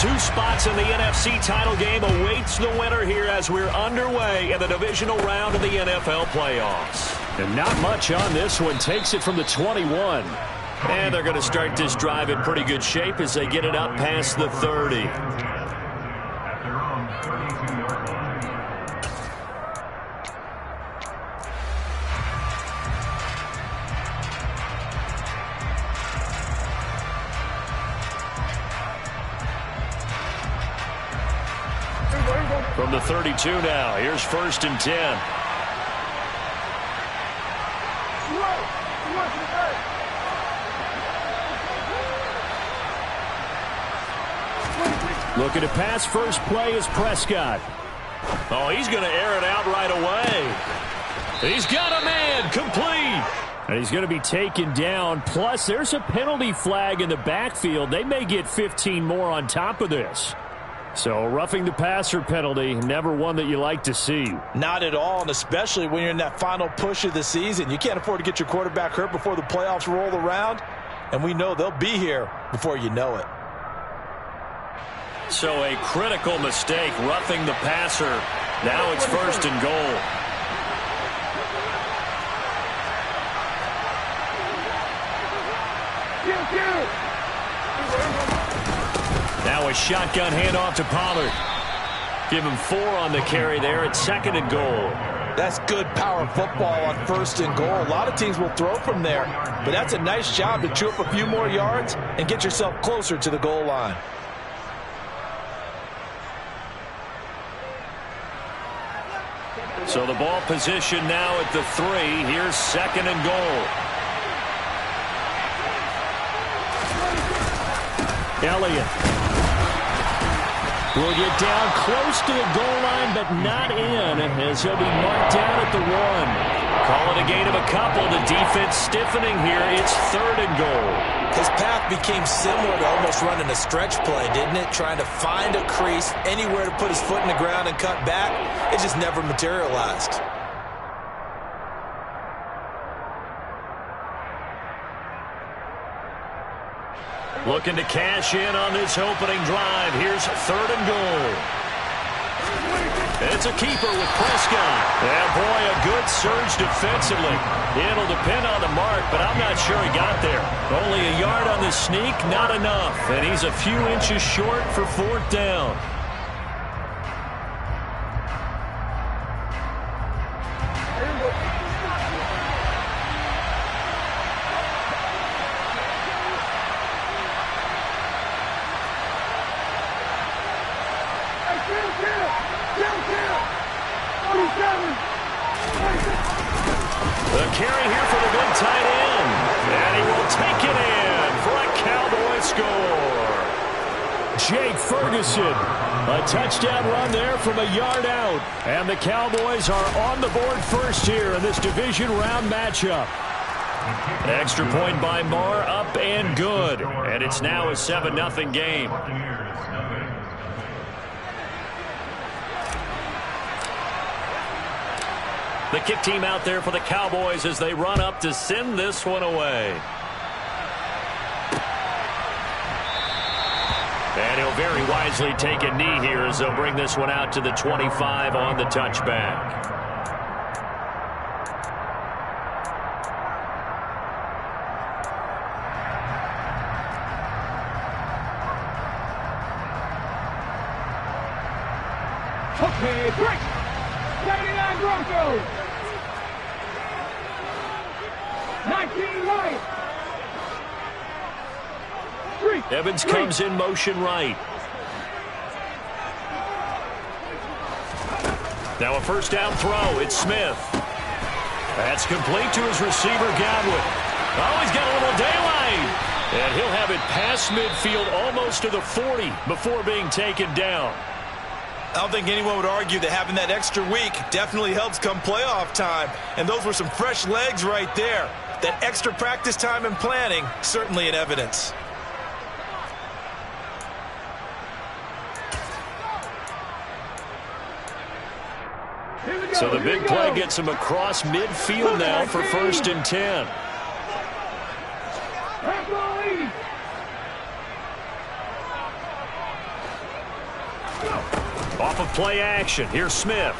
Two spots in the NFC title game awaits the winner here as we're underway in the divisional round of the NFL playoffs. And not much on this one. Takes it from the 21. And they're going to start this drive in pretty good shape as they get it up past the 30. From the 32 now, here's 1st and 10. Looking to pass. First play is Prescott. Oh, he's going to air it out right away. He's got a man, complete. And he's going to be taken down. Plus, there's a penalty flag in the backfield. They may get 15 more on top of this. So roughing the passer penalty, never one that you like to see. Not at all, and especially when you're in that final push of the season. You can't afford to get your quarterback hurt before the playoffs roll around, and we know they'll be here before you know it. So a critical mistake, roughing the passer. Now it's 1st and goal. Now a shotgun handoff to Pollard. Give him 4 on the carry there at 2nd and goal. That's good power football on 1st and goal. A lot of teams will throw from there, but that's a nice job to chew up a few more yards and get yourself closer to the goal line. So the ball position now at the 3. Here's 2nd and goal. Elliott will get down close to the goal line, but not in, as he'll be marked down at the 1. Call it a gain of a couple. The defense stiffening here. It's 3rd and goal. His path became similar to almost running a stretch play, didn't it? Trying to find a crease, anywhere to put his foot in the ground and cut back. It just never materialized. Looking to cash in on this opening drive. Here's 3rd and goal. It's a keeper with Prescott. Yeah, boy, a good surge defensively. It'll depend on the mark, but I'm not sure he got there. Only a yard on the sneak, not enough. And he's a few inches short for 4th down. The carry here for the big tight end. And he will take it in for a Cowboy score. Jake Ferguson. A touchdown run there from a yard out. And the Cowboys are on the board first here in this division round matchup. Extra point by Marr, up and good. And it's now a 7-0 game. The kick team out there for the Cowboys as they run up to send this one away. And he'll very wisely take a knee here as they'll bring this one out to the 25 on the touchback. Okay, break. 99 Broncos. 19 right. Evans comes in motion right. Now a first down throw. It's Smith. That's complete to his receiver, Godwin. Oh, he's got a little daylight. And he'll have it past midfield almost to the 40 before being taken down. I don't think anyone would argue that having that extra week definitely helps come playoff time. And those were some fresh legs right there. That extra practice time and planning, certainly in evidence. So the big play gets him across midfield now for 1st and 10. off of play action. Here's Smith.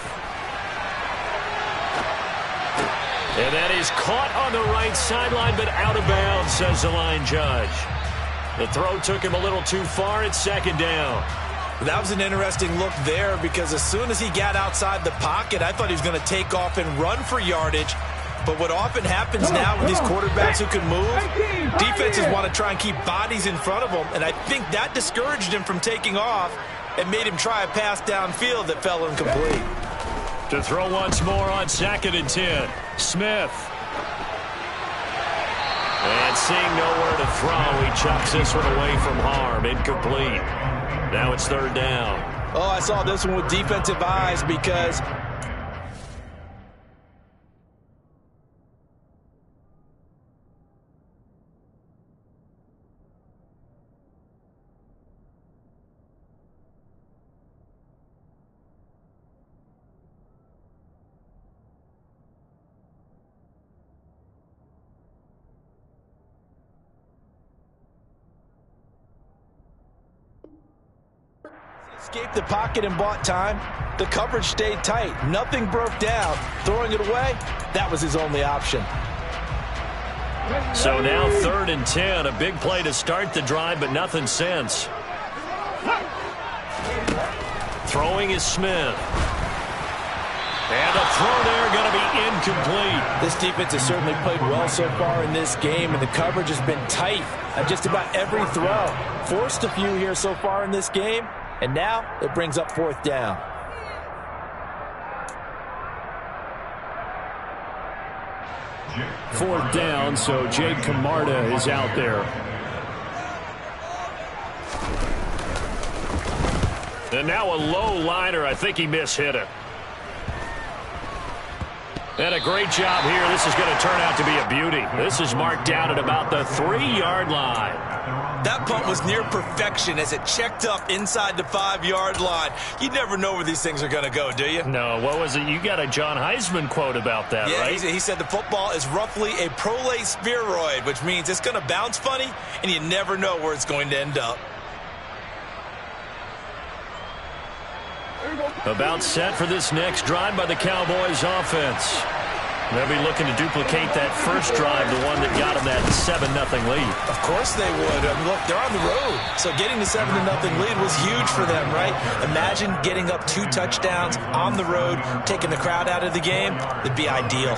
And that is caught on the right sideline, but out of bounds, says the line judge. The throw took him a little too far. It's second down. That was an interesting look there because as soon as he got outside the pocket, I thought he was going to take off and run for yardage. But what often happens now with these quarterbacks who can move, defenses want to try and keep bodies in front of them, and I think that discouraged him from taking off and made him try a pass downfield that fell incomplete. To throw once more on 2nd and 10. Smith. And seeing nowhere to throw, he chucks this one away from harm. Incomplete. Now it's 3rd down. Oh, I saw this one with defensive eyes because escaped the pocket and bought time. The coverage stayed tight. Nothing broke down. Throwing it away, that was his only option. So now 3rd and 10. A big play to start the drive, but nothing since. Throwing is Smith. And a throw there going to be incomplete. This defense has certainly played well so far in this game, and the coverage has been tight on just about every throw. Forced a few here so far in this game. And now it brings up 4th down. Fourth down, so Jake Camarda is out there. And now a low liner. I think he mishit it. And a great job here. This is going to turn out to be a beauty. This is marked down at about the 3-yard line. That punt was near perfection as it checked up inside the 5-yard line. You never know where these things are going to go, do you? No, what was it? You got a John Heisman quote about that, yeah, right? He said the football is roughly a prolate spheroid, which means it's going to bounce funny, and you never know where it's going to end up. About set for this next drive by the Cowboys offense. They'll be looking to duplicate that first drive, the one that got them that 7-0 lead. Of course they would. I mean, look, they're on the road. So getting the 7-0 lead was huge for them, right? Imagine getting up 2 touchdowns on the road, taking the crowd out of the game. It'd be ideal.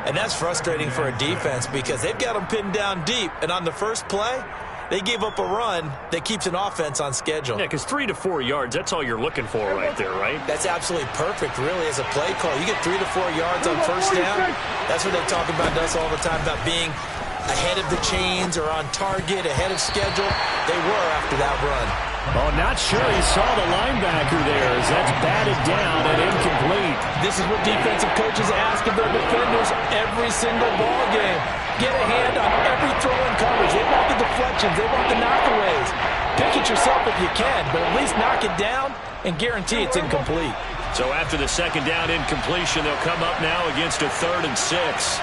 And that's frustrating for a defense because they've got them pinned down deep. And on the first play, they gave up a run that keeps an offense on schedule. Yeah, because 3 to 4 yards, that's all you're looking for right there, right? That's absolutely perfect, really, as a play call. You get 3 to 4 yards on first down. That's what they talk about us all the time, about being ahead of the chains or on target, ahead of schedule. They were after that run. Oh, not sure he saw the linebacker there as that's batted down and incomplete. This is what defensive coaches ask of their defenders every single ball game. Get a hand on every throw and coverage. They want the deflections. They want the knockaways. Pick it yourself if you can, but at least knock it down and guarantee it's incomplete. So after the 2nd down incompletion, they'll come up now against a 3rd and 6.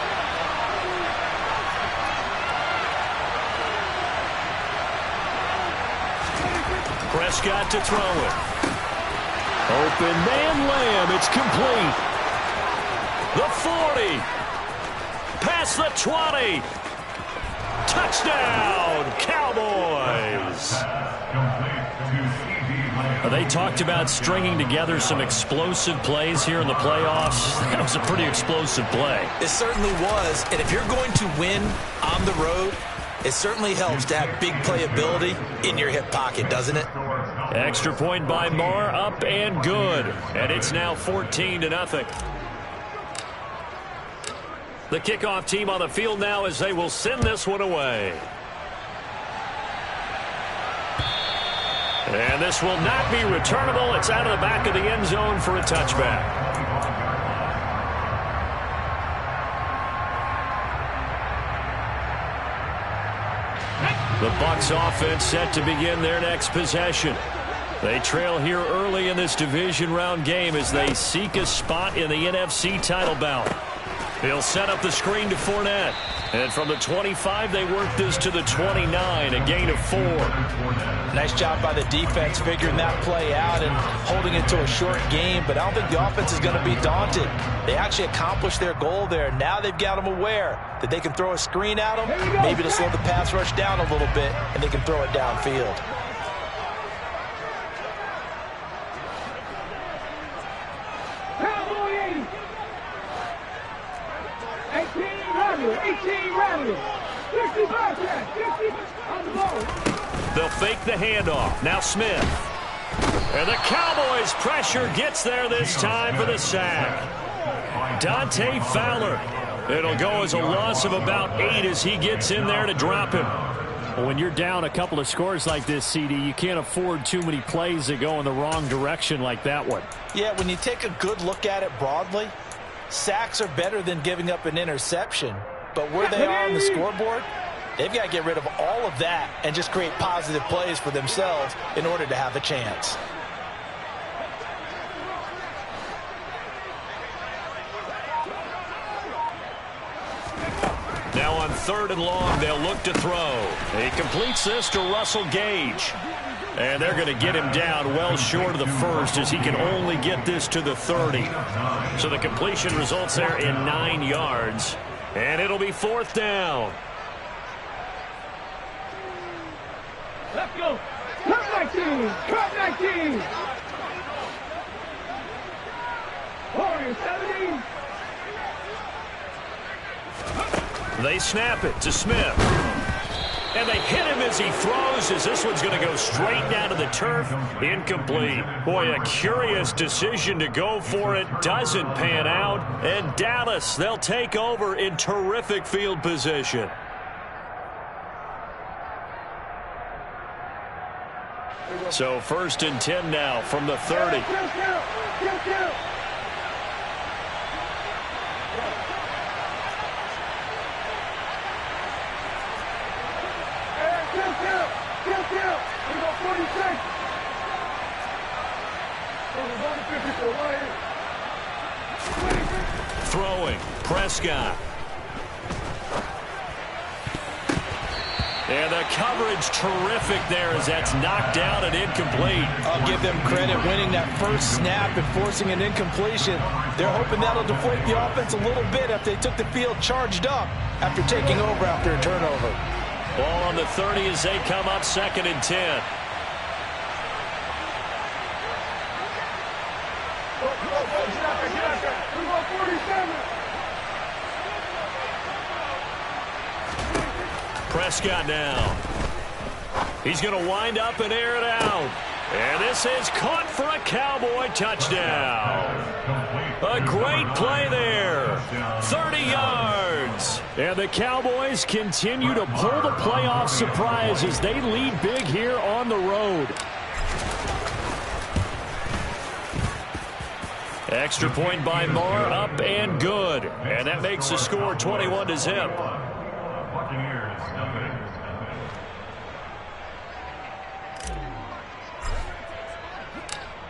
Prescott to throw it. Open man Lamb. It's complete. The 40. Past the 20. Touchdown, Cowboys. They talked about stringing together some explosive plays here in the playoffs. That was a pretty explosive play. It certainly was. And if you're going to win on the road, it certainly helps to have big playability in your hip pocket, doesn't it? Extra point by Moore, up and good. And it's now 14-0. The kickoff team on the field now as they will send this one away. And this will not be returnable. It's out of the back of the end zone for a touchback. The Bucs offense set to begin their next possession. They trail here early in this division round game as they seek a spot in the NFC title bout. He'll set up the screen to Fournette. And from the 25, they work this to the 29, a gain of 4. Nice job by the defense figuring that play out and holding it to a short game, but I don't think the offense is going to be daunted. They actually accomplished their goal there. Now they've got them aware that they can throw a screen at them, maybe to slow the pass rush down a little bit, and they can throw it downfield. Cowboy 18 Randall. 65 50 on the ball. They'll fake the handoff. Now Smith. And the Cowboys' pressure gets there this time for the sack. Dante Fowler. It'll go as a loss of about 8 as he gets in there to drop him. Well, when you're down a couple of scores like this, CD, you can't afford too many plays that go in the wrong direction like that one. Yeah, when you take a good look at it broadly, sacks are better than giving up an interception. But where they are on the scoreboard, they've got to get rid of all of that and just create positive plays for themselves in order to have a chance. Now on 3rd and long, they'll look to throw. He completes this to Russell Gage. And they're going to get him down well short of the first as he can only get this to the 30. So the completion results there in 9 yards. And it'll be 4th down. Let's go. Cut 19. Cut 19. Warriors 17. They snap it to Smith. And they hit him as he throws, as this one's going to go straight down to the turf. Incomplete. Boy, a curious decision to go for it. Doesn't pan out. And Dallas, they'll take over in terrific field position. So 1st and 10 now from the 30. Throwing, Prescott. And the coverage terrific there as that's knocked down and incomplete. I'll give them credit winning that first snap and forcing an incompletion. They're hoping that'll deflate the offense a little bit after they took the field charged up after taking over after a turnover. Ball on the 30 as they come up 2nd and 10. Prescott now. He's going to wind up and air it out. And this is caught for a Cowboy touchdown. A great play there. 30 yards. And the Cowboys continue to pull the playoff surprise as they lead big here on the road. Extra point by Moore, up and good. And that makes the score 21-zip.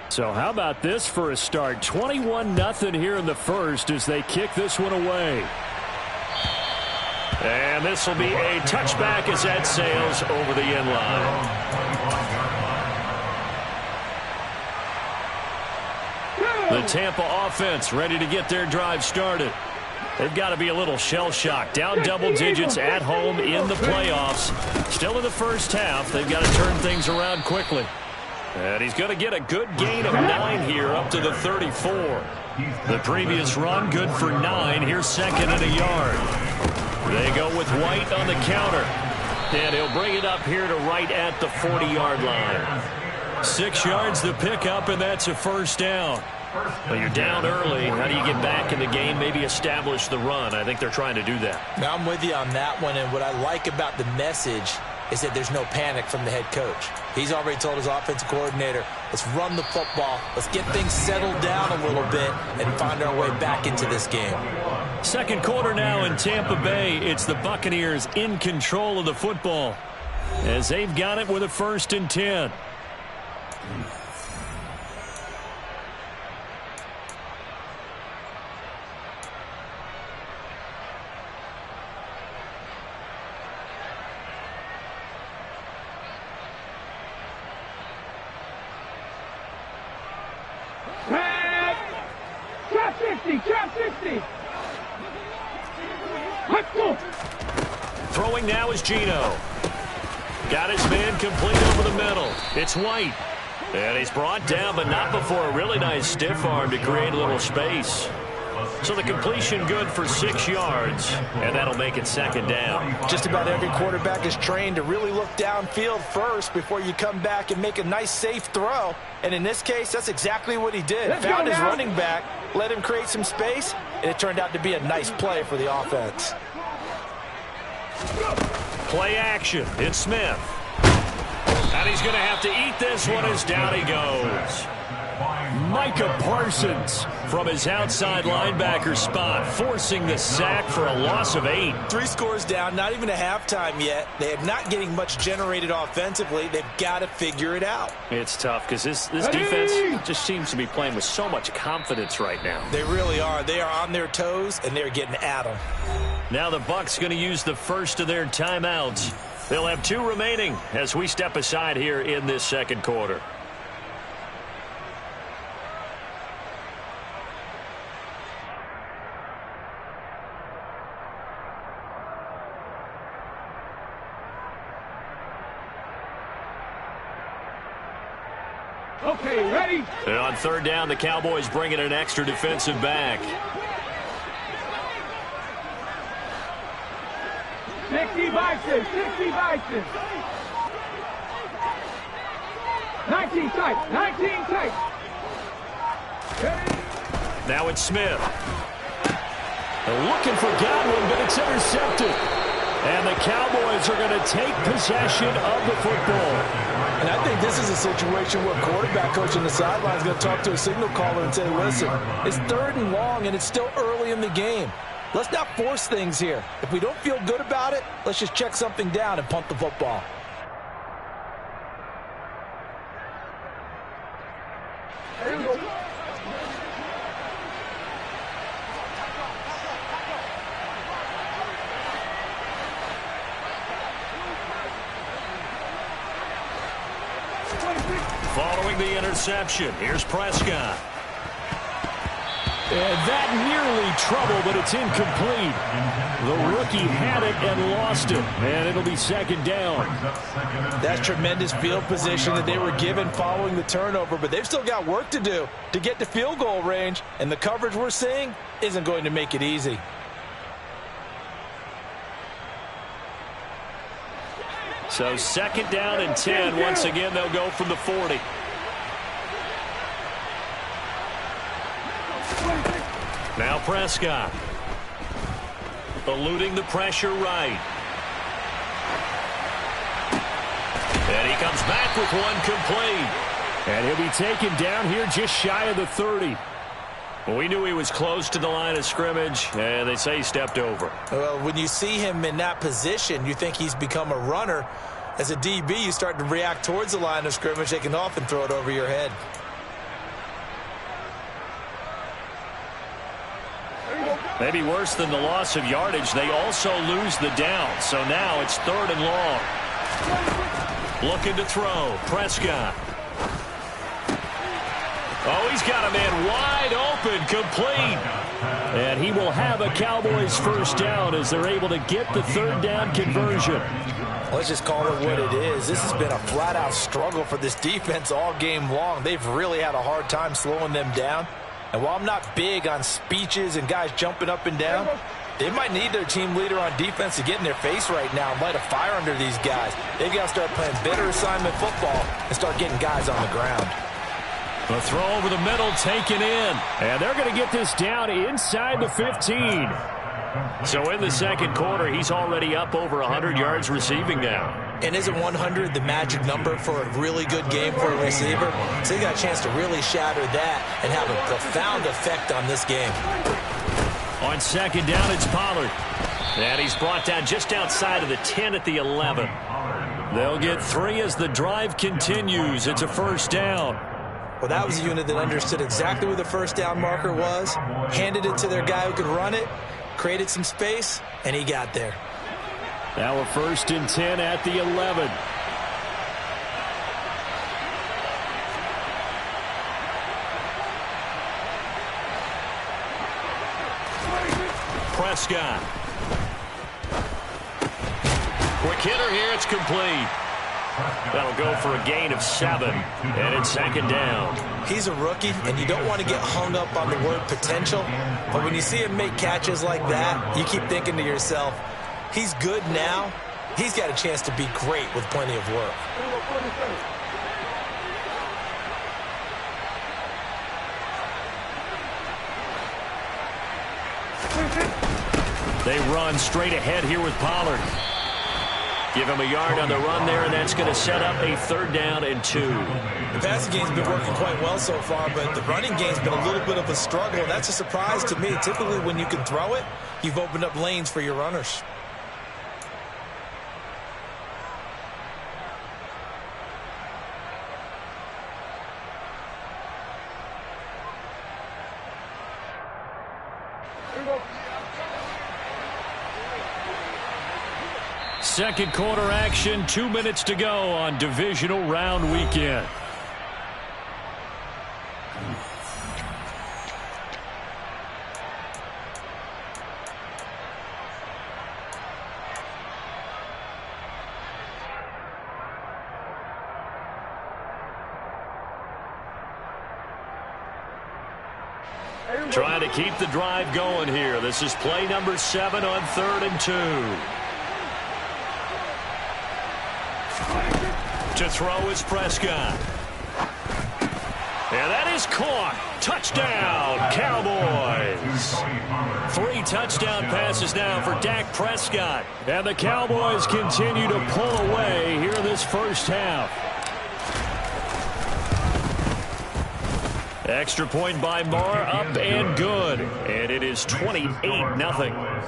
So how about this for a start? 21-0 here in the first as they kick this one away. And this will be a touchback as that sails over the end line. The Tampa offense ready to get their drive started. They've got to be a little shell-shocked. Down double digits at home in the playoffs. Still in the first half. They've got to turn things around quickly. And he's going to get a good gain of 9 here up to the 34. The previous run good for 9. Here's 2nd and a yard. They go with White on the counter. And he'll bring it up here to right at the 40-yard line. 6 yards the pickup, and that's a first down. Well, you're down early. How do you get back in the game, maybe establish the run? I think they're trying to do that. Now, I'm with you on that one, and what I like about the message is that there's no panic from the head coach. He's already told his offensive coordinator, let's run the football, let's get things settled down a little bit and find our way back into this game. Second quarter now in Tampa Bay. It's the Buccaneers in control of the football as they've got it with a 1st and 10. 50. Let's go. Throwing now is Gino. Got his man complete over the middle. It's White. And he's brought down, but not before a really nice stiff arm to create a little space. So the completion good for 6 yards, and that'll make it second down. Just about every quarterback is trained to really look downfield first before you come back and make a nice, safe throw. And in this case, that's exactly what he did. Found his running back, let him create some space, and it turned out to be a nice play for the offense. Play action. It's Smith. And he's going to have to eat this one as down he goes. Micah Parsons from his outside linebacker spot, forcing the sack for a loss of 8. 3 scores down, not even a halftime yet. They are not getting much generated offensively. They've got to figure it out. It's tough because this defense just seems to be playing with so much confidence right now. They really are. They are on their toes, and they're getting at them. Now the Bucs going to use the first of their timeouts. They'll have 2 remaining as we step aside here in this second quarter. Okay, ready? And on third down, the Cowboys bring in an extra defensive back. 60 by 6, 60 by 6. 19 tight, 19 tight. Ready? Now it's Smith. They're looking for Godwin, but it's intercepted. And the Cowboys are going to take possession of the football. And I think this is a situation where quarterback coach on the sideline is going to talk to a signal caller and say, listen, it's 3rd and long, and it's still early in the game. Let's not force things here. If we don't feel good about it, let's just check something down and punt the football. There we go. Following the interception, here's Prescott. And that nearly trouble, but it's incomplete. The rookie had it and lost it, and it'll be second down. That's tremendous field position that they were given following the turnover, but they've still got work to do to get to field goal range, and the coverage we're seeing isn't going to make it easy. So second down and 10. Once again, they'll go from the 40. Now Prescott. Eluding the pressure right. And he comes back with one complete. And he'll be taken down here just shy of the 30. We knew he was close to the line of scrimmage, and they say he stepped over. Well, when you see him in that position, you think he's become a runner. As a DB, you start to react towards the line of scrimmage. They can often throw it over your head. Maybe worse than the loss of yardage, they also lose the down. So now it's 3rd and long. Looking to throw. Prescott. Oh, he's got a man wide open, complete. And he will have a Cowboys first down as they're able to get the 3rd down conversion. Let's just call it what it is. This has been a flat-out struggle for this defense all game long. They've really had a hard time slowing them down. And while I'm not big on speeches and guys jumping up and down, they might need their team leader on defense to get in their face right now and light a fire under these guys. They've got to start playing better assignment football and start getting guys on the ground. The throw over the middle taken in. And they're going to get this down inside the 15. So in the second quarter, he's already up over 100 yards receiving now. And isn't 100 the magic number for a really good game for a receiver? So they got a chance to really shatter that and have a profound effect on this game. On second down, it's Pollard. And he's brought down just outside of the 10 at the 11. They'll get 3 as the drive continues. It's a first down. Well, that was a unit that understood exactly where the first down marker was, handed it to their guy who could run it, created some space, and he got there. Now a 1st and 10 at the 11. Prescott. Quick hitter here. It's complete. That'll go for a gain of 7, and it's second down. He's a rookie, and you don't want to get hung up on the word potential, but when you see him make catches like that, you keep thinking to yourself, he's good now. He's got a chance to be great with plenty of work. They run straight ahead here with Pollard. Give him a yard on the run there, and that's going to set up a 3rd down and 2. The passing game's been working quite well so far, but the running game's been a little bit of a struggle. That's a surprise to me. Typically, when you can throw it, you've opened up lanes for your runners. Second quarter action, 2 minutes to go on divisional round weekend. Trying to keep the drive going here. This is play number 7 on 3rd and 2. To throw is Prescott. And that is caught. Touchdown, Cowboys. 3 touchdown passes now for Dak Prescott. And the Cowboys continue to pull away here in this first half. Extra point by Marr, up and good. And it is 28-0.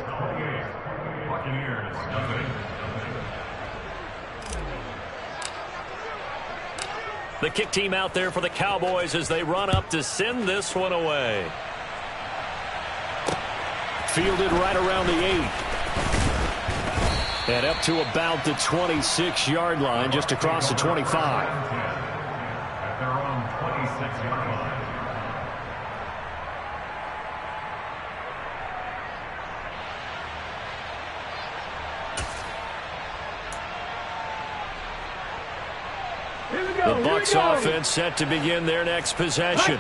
The kick team out there for the Cowboys as they run up to send this one away. Fielded right around the 8. And up to about the 26-yard line, just across the 25. At their own 26-yard line. The Bucs offense set to begin their next possession.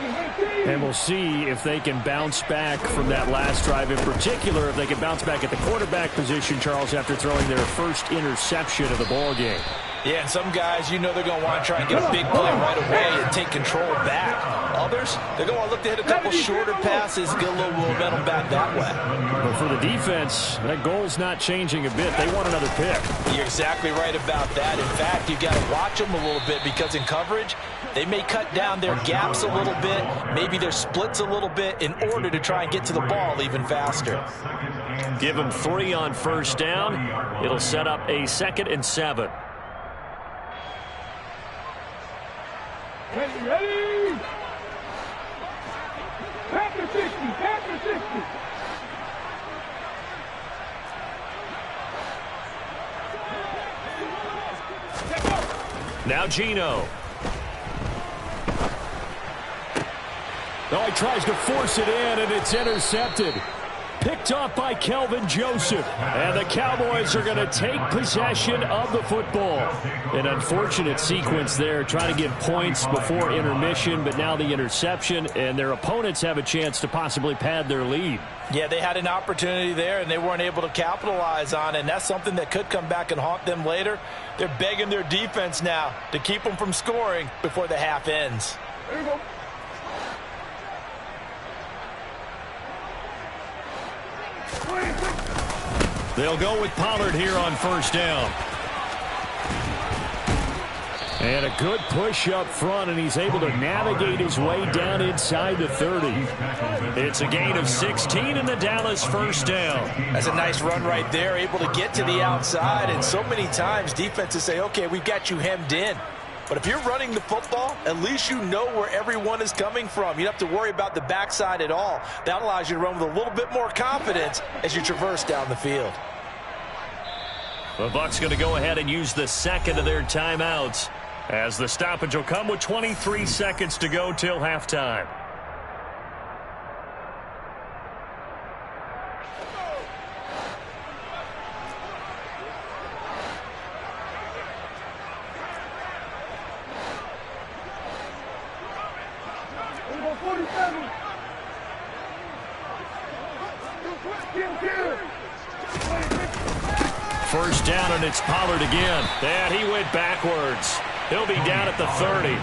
And we'll see if they can bounce back from that last drive. In particular, if they can bounce back at the quarterback position, Charles, after throwing their first interception of the ball game. Yeah, and some guys, you know they're going to want to try and get a big play right away and take control back. Others, they're going to look to hit a couple shorter passes, get a little momentum back that way. But for the defense, that goal's not changing a bit. They want another pick. You're exactly right about that. In fact, you've got to watch them a little bit because in coverage, they may cut down their gaps a little bit, maybe their splits a little bit in order to try and get to the ball even faster. Give them 3 on first down. It'll set up a 2nd and 7. Ready? Back to 60, back to 60. Now Geno. Oh, he tries to force it in, and it's intercepted. Picked off by Kelvin Joseph. And the Cowboys are going to take possession of the football. An unfortunate sequence there, trying to get points before intermission, but now the interception, and their opponents have a chance to possibly pad their lead. Yeah, they had an opportunity there, and they weren't able to capitalize on it, and that's something that could come back and haunt them later. They're begging their defense now to keep them from scoring before the half ends. There you go. They'll go with Pollard here on first down. And a good push up front, and he's able to navigate his way down inside the 30. It's a gain of 16 in the Dallas first down. That's a nice run right there, able to get to the outside, and so many times defenses say, okay, we've got you hemmed in. But if you're running the football, at least you know where everyone is coming from. You don't have to worry about the backside at all. That allows you to run with a little bit more confidence as you traverse down the field. The Bucs going to go ahead and use the second of their timeouts, as the stoppage will come with 23 seconds to go till halftime. 47. First down, and it's Pollard again. And he went backwards. He'll be down at the 30.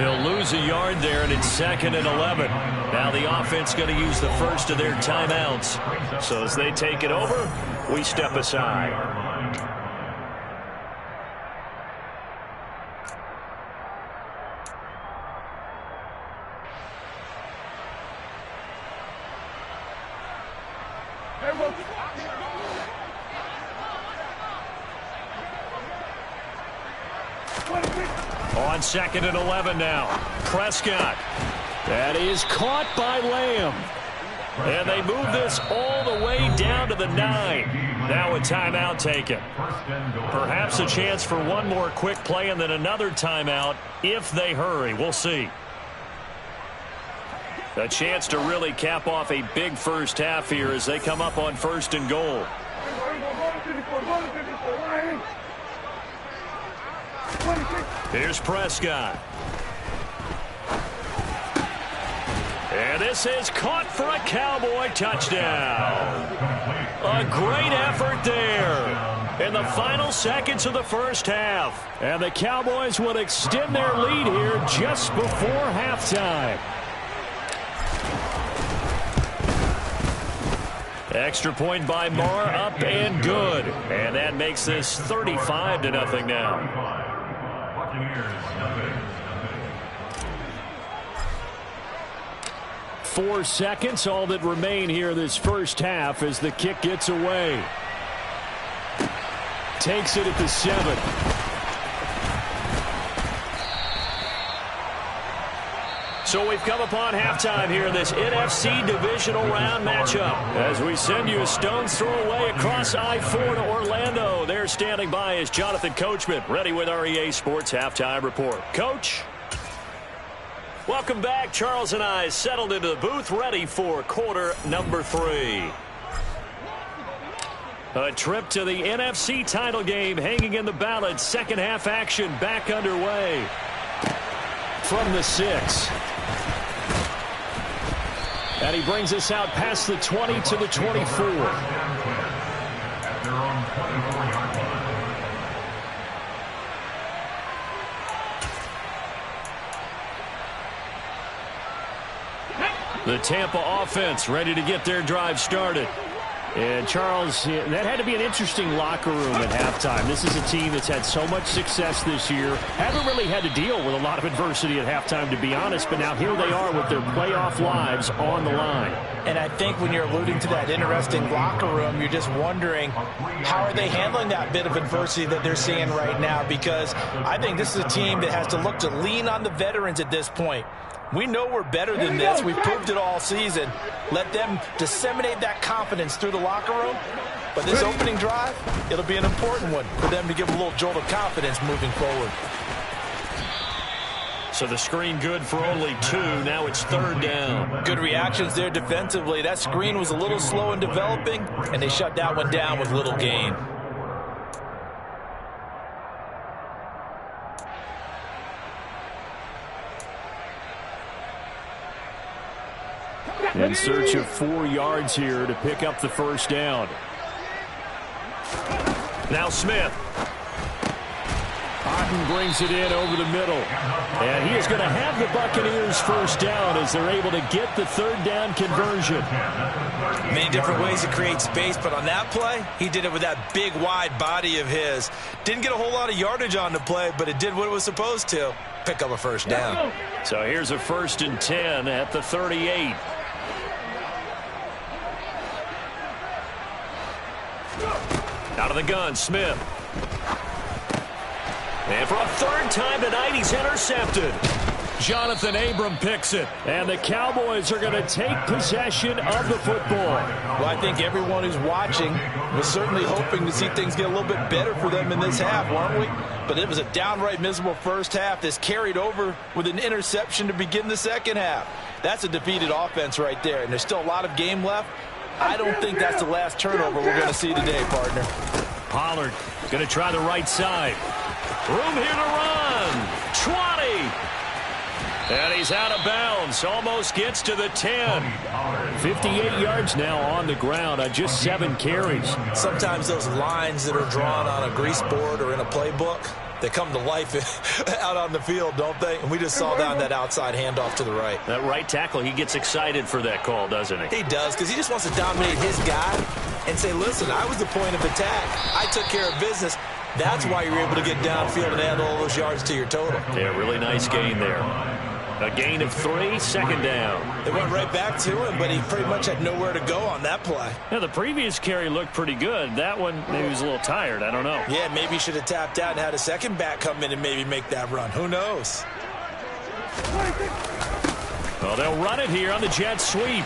He'll lose a yard there, and it's 2nd and 11. Now the offense going to use the first of their timeouts. So as they take it over, we step aside. On 2nd and 11 now. Prescott. That is caught by Lamb. And they move this all the way down to the 9. Now a timeout taken. Perhaps a chance for one more quick play and then another timeout if they hurry. We'll see. A chance to really cap off a big first half here as they come up on 1st and goal. Here's Prescott. And this is caught for a Cowboy touchdown. A great effort there in the final seconds of the first half. And the Cowboys will extend their lead here just before halftime. Extra point by Marr, up and good. And that makes this 35-0 now. 4 seconds, all that remain here this first half as the kick gets away. Takes it at the 7. So we've come upon halftime here in this NFC divisional round matchup. As we send you a stone's throw away across I-4 to Orlando. There standing by is Jonathan Coachman, ready with our EA Sports Halftime Report. Coach? Welcome back. Charles and I settled into the booth, ready for quarter number 3. A trip to the NFC title game hanging in the balance. Second half action back underway. From the 6. And he brings us out past the 20 to the 24. The Tampa offense ready to get their drive started. And Charles, that had to be an interesting locker room at halftime. This is a team that's had so much success this year. Haven't really had to deal with a lot of adversity at halftime, to be honest. But now here they are with their playoff lives on the line. And I think when you're alluding to that interesting locker room, you're just wondering how are they handling that bit of adversity that they're seeing right now? Because I think this is a team that has to look to lean on the veterans at this point. We know we're better than this. We've proved it all season. Let them disseminate that confidence through the locker room. But this opening drive, it'll be an important one for them to give a little jolt of confidence moving forward. So the screen good for only 2. Now it's 3rd down. Good reactions there defensively. That screen was a little slow in developing, and they shut that one down with little gain. In search of 4 yards here to pick up the first down. Now Smith. Otten brings it in over the middle. And he is going to have the Buccaneers first down as they're able to get the 3rd down conversion. Many different ways to create space, but on that play, he did it with that big, wide body of his. Didn't get a whole lot of yardage on the play, but it did what it was supposed to. Pick up a first down. So here's a 1st and 10 at the 38. Out of the gun, Smith. And for a 3rd time tonight, he's intercepted. Jonathan Abram picks it. And the Cowboys are going to take possession of the football. Well, I think everyone who's watching was certainly hoping to see things get a little bit better for them in this half, weren't we? But it was a downright miserable first half. This carried over with an interception to begin the second half. That's a defeated offense right there, and there's still a lot of game left. I don't think that's the last turnover we're going to see today, partner. Pollard going to try the right side. Room here to run. 20. And he's out of bounds. Almost gets to the 10. 58 yards now on the ground on just 7 carries. Sometimes those lines that are drawn on a grease board or in a playbook, they come to life out on the field, don't they? And we just saw down that outside handoff to the right. That right tackle, he gets excited for that call, doesn't he? He does, because he just wants to dominate his guy and say, listen, I was the point of attack. I took care of business. That's why you're able to get downfield and add all those yards to your total. Yeah, really nice gain there. A gain of 3, second down. They went right back to him, but he pretty much had nowhere to go on that play. Yeah, the previous carry looked pretty good. That one, maybe he was a little tired. I don't know. Yeah, maybe he should have tapped out and had a second back come in and maybe make that run. Who knows? Well, they'll run it here on the jet sweep.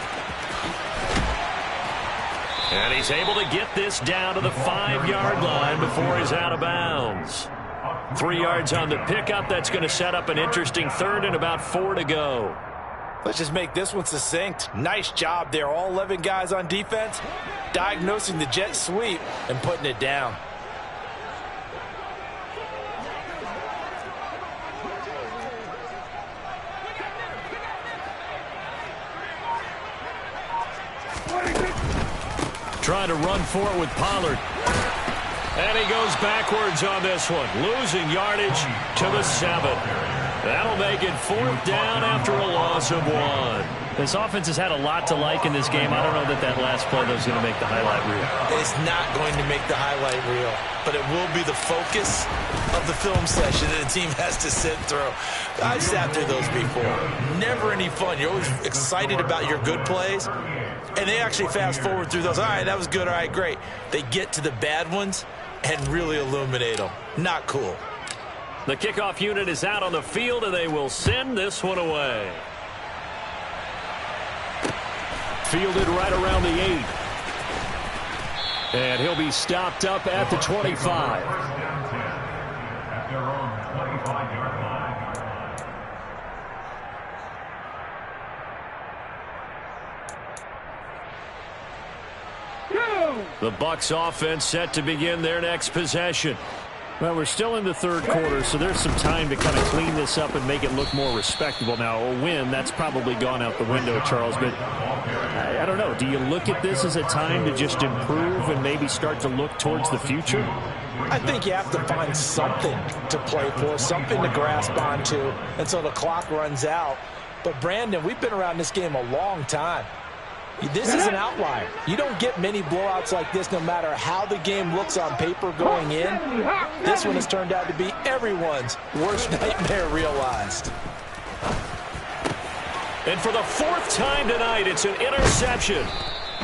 And he's able to get this down to the 5-yard line before he's out of bounds. 3 yards on the pickup. That's going to set up an interesting third and about 4 to go. Let's just make this one succinct. Nice job there. All 11 guys on defense diagnosing the jet sweep and putting it down. Trying to run for it with Pollard. And he goes backwards on this one, losing yardage to the 7. That'll make it 4th down after a loss of 1. This offense has had a lot to like in this game. I don't know that last play is going to make the highlight reel. It's not going to make the highlight reel, but it will be the focus of the film session that the team has to sit through. I've sat through those before. Never any fun. You're always excited about your good plays, and they actually fast forward through those. All right, that was good. All right, great. They get to the bad ones and really illuminate them. Not cool. The kickoff unit is out on the field, and they will send this one away. Fielded right around the 8. And he'll be stopped up at the 25. At their own 25-yard line. The Bucs offense set to begin their next possession. Well, we're still in the third quarter, so there's some time to kind of clean this up and make it look more respectable. Now, a win, that's probably gone out the window, Charles, but I don't know. Do you look at this as a time to just improve and maybe start to look towards the future? I think you have to find something to play for, something to grasp onto until the clock runs out. But, Brandon, we've been around this game a long time. This is an outlier. You don't get many blowouts like this no matter how the game looks on paper going in. This one has turned out to be everyone's worst nightmare realized. And for the 4th time tonight, it's an interception.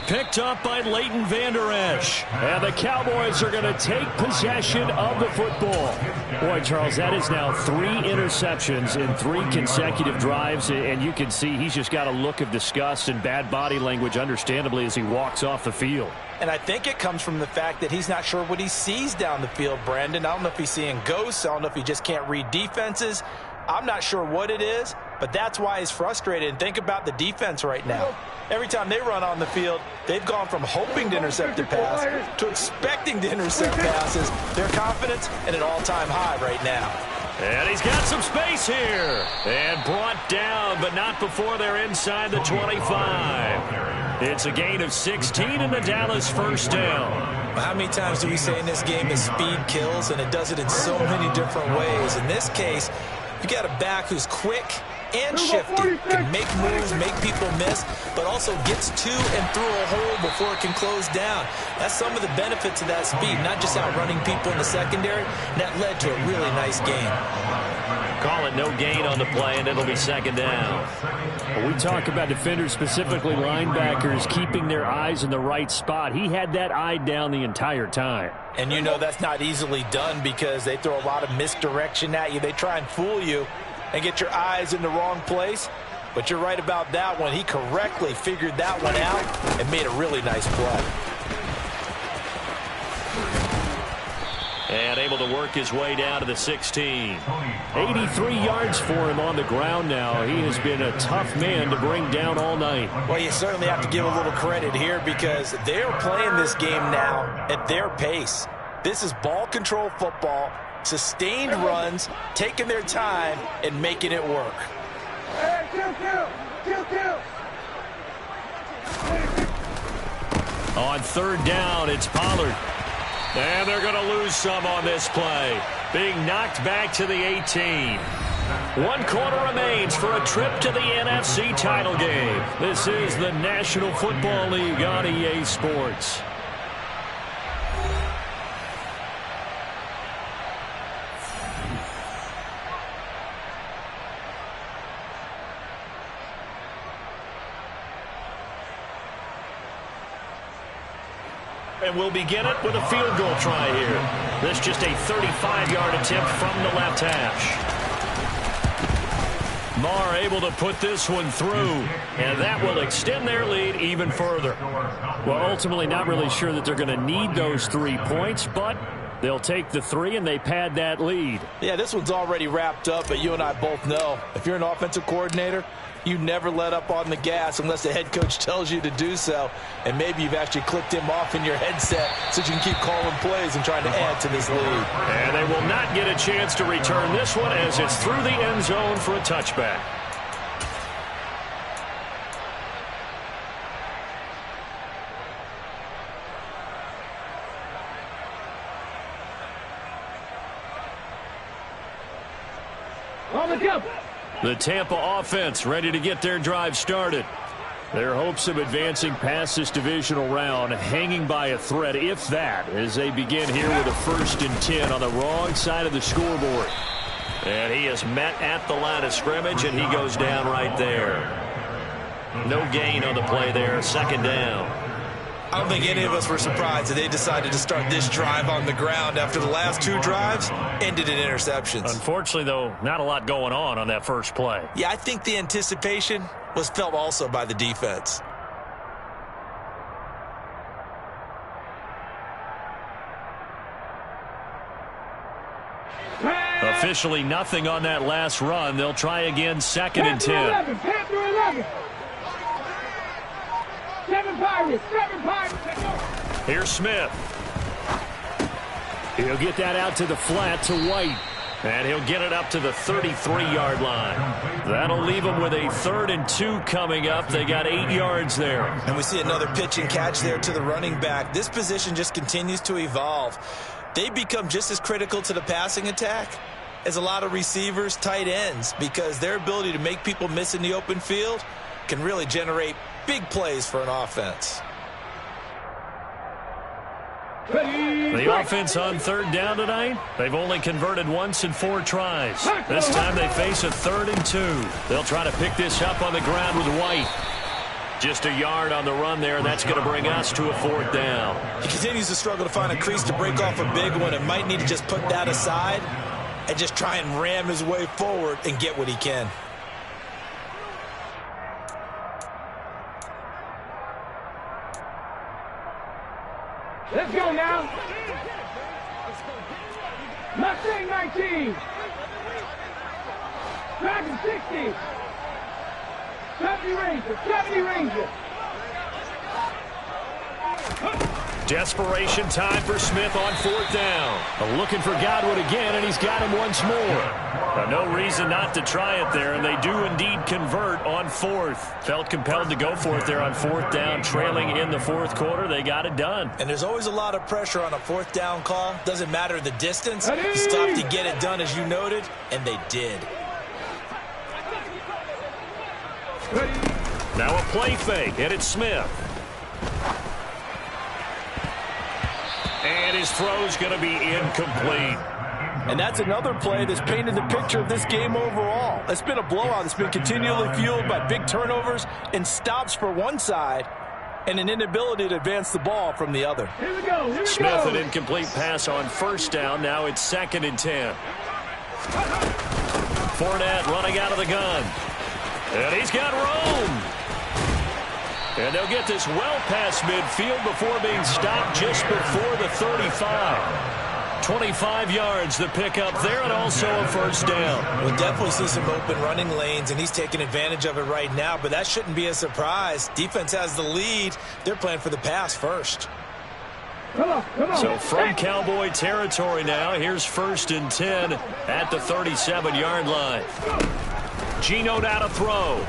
Picked up by Leighton Vander Esch. And the Cowboys are going to take possession of the football. Boy, Charles, that is now 3 interceptions in 3 consecutive drives. And you can see he's just got a look of disgust and bad body language, understandably, as he walks off the field. And I think it comes from the fact that he's not sure what he sees down the field, Brandon. I don't know if he's seeing ghosts. I don't know if he just can't read defenses. I'm not sure what it is, but that's why he's frustrated. And think about the defense right now. Every time they run on the field, they've gone from hoping to intercept a pass to expecting to intercept passes. Their confidence at an all-time high right now. And he's got some space here. And brought down, but not before they're inside the 25. It's a gain of 16 and the Dallas first down. How many times do we say in this game that speed kills, and it does it in so many different ways? In this case, you got a back who's quick and shifty, can make moves, make people miss, but also gets to and through a hole before it can close down. That's some of the benefits of that speed, not just outrunning people in the secondary. And that led to a really nice game. Call it no gain on the play, and it'll be 2nd down. Well, we talk about defenders, specifically linebackers, keeping their eyes in the right spot. He had that eye down the entire time. And you know that's not easily done because they throw a lot of misdirection at you. They try and fool you and get your eyes in the wrong place. But you're right about that one. He correctly figured that one out and made a really nice play. And able to work his way down to the 16. 83 yards for him on the ground now. He has been a tough man to bring down all night. Well, you certainly have to give a little credit here because they're playing this game now at their pace. This is ball control football, sustained runs, taking their time and making it work. On third down, it's Pollard. And they're going to lose some on this play. Being knocked back to the 18. 1 quarter remains for a trip to the NFC title game. This is the National Football League on EA Sports. And we'll begin it with a field goal try here. This just a 35-yard attempt from the left hash. Marr able to put this one through, and that will extend their lead even further. Well, ultimately not really sure that they're going to need those 3 points, but they'll take the 3 and they pad that lead. Yeah, this one's already wrapped up, but you and I both know if you're an offensive coordinator, you never let up on the gas unless the head coach tells you to do so. And maybe you've actually clicked him off in your headset so you can keep calling plays and trying to add to this lead. And they will not get a chance to return this one as it's through the end zone for a touchback. On the jump. The Tampa offense ready to get their drive started. Their hopes of advancing past this divisional round hanging by a thread, if that, as they begin here with a 1st and 10 on the wrong side of the scoreboard. And he is met at the line of scrimmage, and he goes down right there. No gain on the play there, 2nd down. I don't think any of us were surprised that they decided to start this drive on the ground after the last 2 drives ended in interceptions. Unfortunately, though, not a lot going on that first play. Yeah, I think the anticipation was felt also by the defense. Officially nothing on that last run. They'll try again, 2nd and 10. 11, 11. 7 Pirates, 7 Pirates. Here's Smith. He'll get that out to the flat to White. And he'll get it up to the 33-yard line. That'll leave them with a 3rd and 2 coming up. They got 8 yards there. And we see another pitch and catch there to the running back. This position just continues to evolve. They become just as critical to the passing attack as a lot of receivers, tight ends, because their ability to make people miss in the open field can really generate big plays for an offense. The offense on 3rd down tonight, they've only converted once in 4 tries. This time they face a 3rd and 2. They'll try to pick this up on the ground with White. Just a yard on the run there, and that's going to bring us to a 4th down. He continues to struggle to find a crease to break off a big one and might need to just put that aside and just try and ram his way forward and get what he can. Let's go now. Mustang 19. Dragon 60. 70 Ranger. 70 Ranger. Desperation time for Smith on 4th down. Looking for Godwin again, and he's got him once more. No reason not to try it there, and they do indeed convert on 4th. Felt compelled to go for it there on 4th down, trailing in the 4th quarter. They got it done. And there's always a lot of pressure on a 4th down call. Doesn't matter the distance. It's tough to get it done, as you noted, and they did. Now a play fake, and it's Smith. And his throw's going to be incomplete. And that's another play that's painted the picture of this game overall. It's been a blowout. It's been continually fueled by big turnovers and stops for one side and an inability to advance the ball from the other. Here we go. Here we Smith, go. an incomplete pass on 1st down. Now it's 2nd and 10. Fournette running out of the gun. And he's got room. And they'll get this well past midfield before being stopped just before the 35. 25 yards the pick up there, and also a 1st down. We'll definitely see some open running lanes, and he's taking advantage of it right now, but that shouldn't be a surprise. Defense has the lead. They're playing for the pass first. Come on. So from Cowboy territory now, here's 1st and 10 at the 37-yard line. Geno now to throw.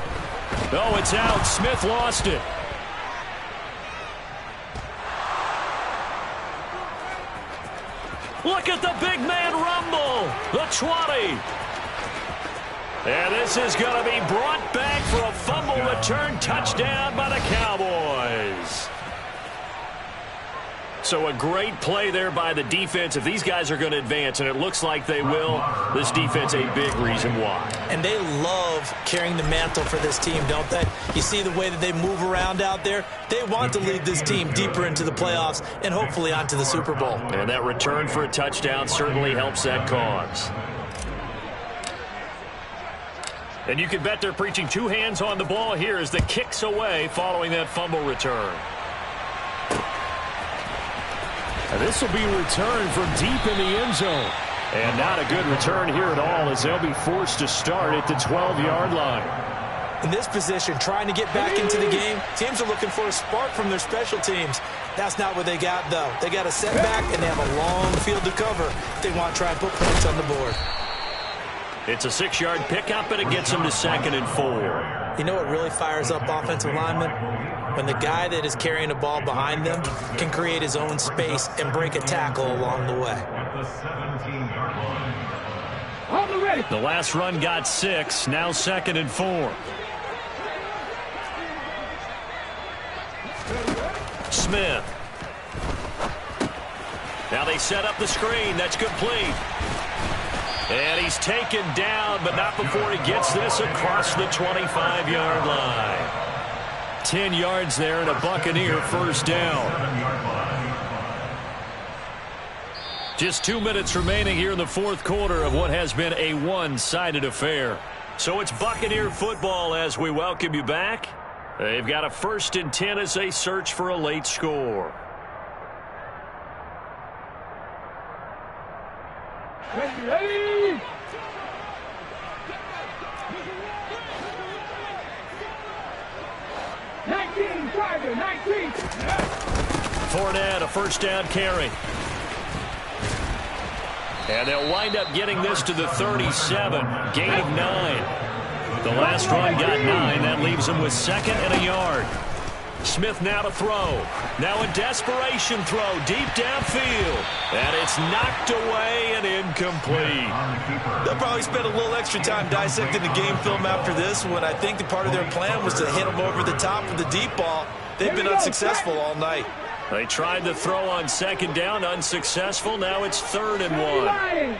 Oh, it's out. Smith lost it. Look at the big man rumble. The 20. And this is going to be brought back for a fumble return touchdown by the Cowboys. So a great play there by the defense. If these guys are going to advance, and it looks like they will, this defense a big reason why. And they love carrying the mantle for this team, don't they? You see the way that they move around out there? They want to lead this team deeper into the playoffs and hopefully onto the Super Bowl. And that return for a touchdown certainly helps that cause. And you can bet they're preaching two hands on the ball here as the kicks away following that fumble return. And this will be returned from deep in the end zone. And not a good return here at all as they'll be forced to start at the 12-yard line. In this position, trying to get back into the game, teams are looking for a spark from their special teams. That's not what they got, though. They got a setback, and they have a long field to cover if they want to try and put points on the board. It's a 6-yard pickup, and it gets them to 2nd and 4. You know what really fires up offensive linemen? When the guy that is carrying the ball behind them can create his own space and break a tackle along the way. The last run got 6, now 2nd and 4. Smith. Now they set up the screen. That's complete. And he's taken down, but not before he gets this across the 25-yard line. 10 yards there and a Buccaneer first down. Just 2 minutes remaining here in the fourth quarter of what has been a one-sided affair. So it's Buccaneer football as we welcome you back. They've got a 1st and 10 as they search for a late score. Ready? Fournette, a first down carry. And they'll wind up getting this to the 37. Gain of 9. The last run got 9. That leaves them with 2nd and a yard. Smith now to throw. Now a desperation throw deep downfield. And it's knocked away and incomplete. They'll probably spend a little extra time dissecting the game film after this one. I think the part of their plan was to hit them over the top of the deep ball. They've been unsuccessful all night. They tried to throw on 2nd down, unsuccessful. Now it's 3rd and 1.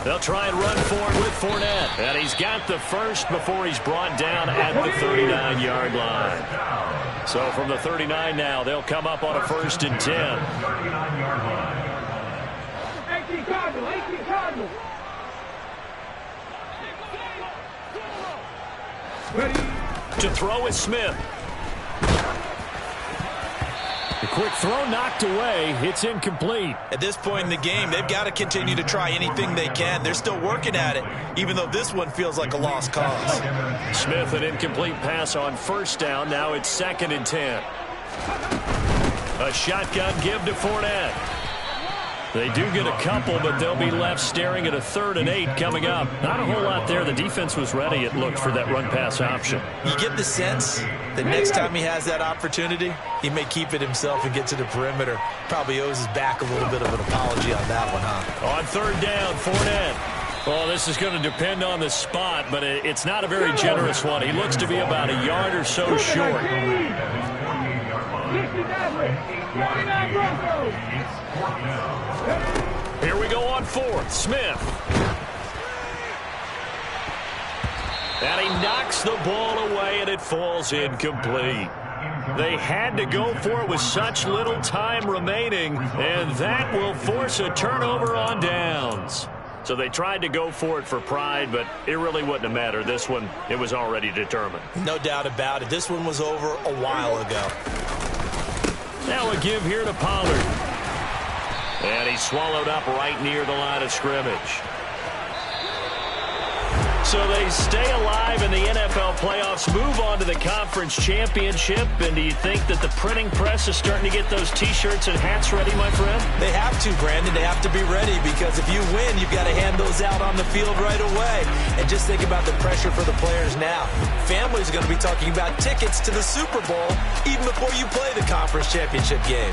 They'll try and run for it with Fournette. And he's got the first before he's brought down at the 39-yard line. So from the 39 now, they'll come up on a 1st and 10. 39-yard line. 18 Cardinals. Ready? To throw is Smith. The quick throw knocked away. It's incomplete. At this point in the game, they've got to continue to try anything they can. They're still working at it, even though this one feels like a lost cause. Smith, an incomplete pass on 1st down. Now it's 2nd and 10. A shotgun give to Fournette. They do get a couple, but they'll be left staring at a 3rd and 8 coming up. Not a whole lot there. The defense was ready, it looked, for that run-pass option. You get the sense that next time he has that opportunity, he may keep it himself and get to the perimeter. Probably owes his back a little bit of an apology on that one, huh? On 3rd down, Fournette. Well, this is going to depend on the spot, but it's not a very generous one. He looks to be about a yard or so short. Here we go on 4th. Smith. And he knocks the ball away, and it falls incomplete. They had to go for it with such little time remaining, and that will force a turnover on downs. So they tried to go for it for pride, but it really wouldn't have mattered. This one, it was already determined. No doubt about it. This one was over a while ago. Now a give here to Pollard. And he's swallowed up right near the line of scrimmage. So they stay alive in the NFL playoffs, move on to the conference championship. And do you think that the printing press is starting to get those T-shirts and hats ready, my friend? They have to, Brandon. They have to be ready because if you win, you've got to hand those out on the field right away. And just think about the pressure for the players now. Families are going to be talking about tickets to the Super Bowl even before you play the conference championship game.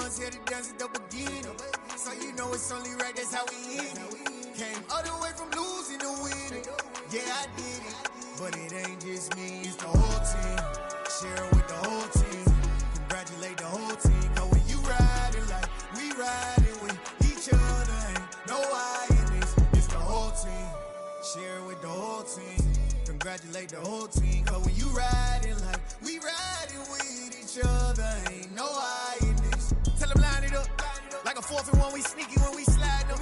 ones here to dance at the beginning. So you know it's only right, that's how we end it. Came all the way from losing to winning. Yeah, I did it, but it ain't just me, it's the whole team. Share it with the whole team. Congratulate the whole team. Cause when you riding like we riding with each other, ain't no I in this, it's the whole team. Share it with the whole team. Congratulate the whole team. Cause when you riding like we riding with each other, ain't no I in this. Tell them line it up. Like a 4th and 1, we sneaky when we slide up.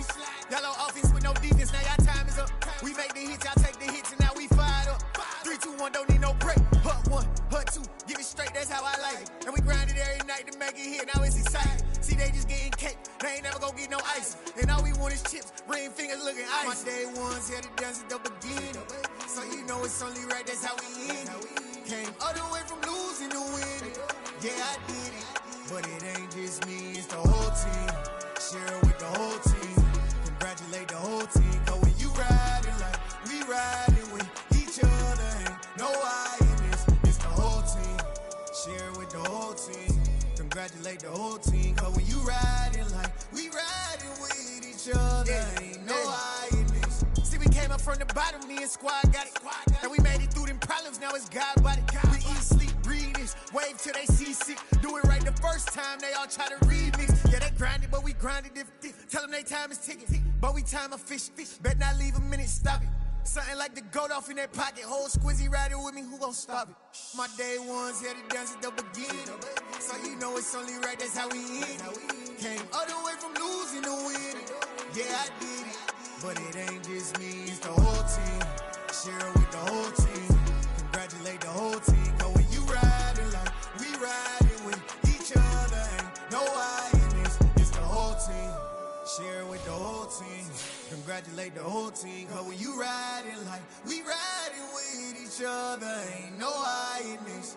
Y'all on offense with no defense, now y'all time is up. We make the hits, y'all take the hits, and now we fired up. 3, 2, 1, don't need no break. Hut 1, hut 2, give it straight, that's how I like it. And we grind it every night to make it hit, now it's exciting. See, they just getting cake, they ain't never gonna get no ice. And all we want is chips, ring fingers looking ice. My day ones here to dance at the beginning. So you know it's only right, that's how we end it. Came all the way from losing to winning. Yeah, I did it, but it ain't just me, it's the whole team. Share it with the whole team. Congratulate the whole team. Cause when you riding like we riding with each other, ain't no I in this, it's the whole team. Share it with the whole team. Congratulate the whole team. Cause when you riding like we riding with each other, ain't no I in this. See, we came up from the bottom, me and squad got it. And we made it through them problems, now it's God body. We eat, sleep, breathe this, wave till they see sick. Do it right the first time, they all try to remix. Yeah, they grinded, but we grinded different. Tell them they time is ticking, but we time a fish. Bet not leave a minute, stop it. Something like the goat off in that pocket. Whole squizzy riding with me, who gon' stop it? My day ones here to dance at the beginning. So you know it's only right, that's how we end it. Came all the way from losing to winning. Yeah, I did it, but it ain't just me, it's the whole team. Share it with the whole team. Congratulate the whole team. Cause when you riding like we riding with each other, ain't no I in this, it's the whole team. Share it with the whole team. Congratulate the whole team. Cause when you riding like we riding with each other, ain't no I in this.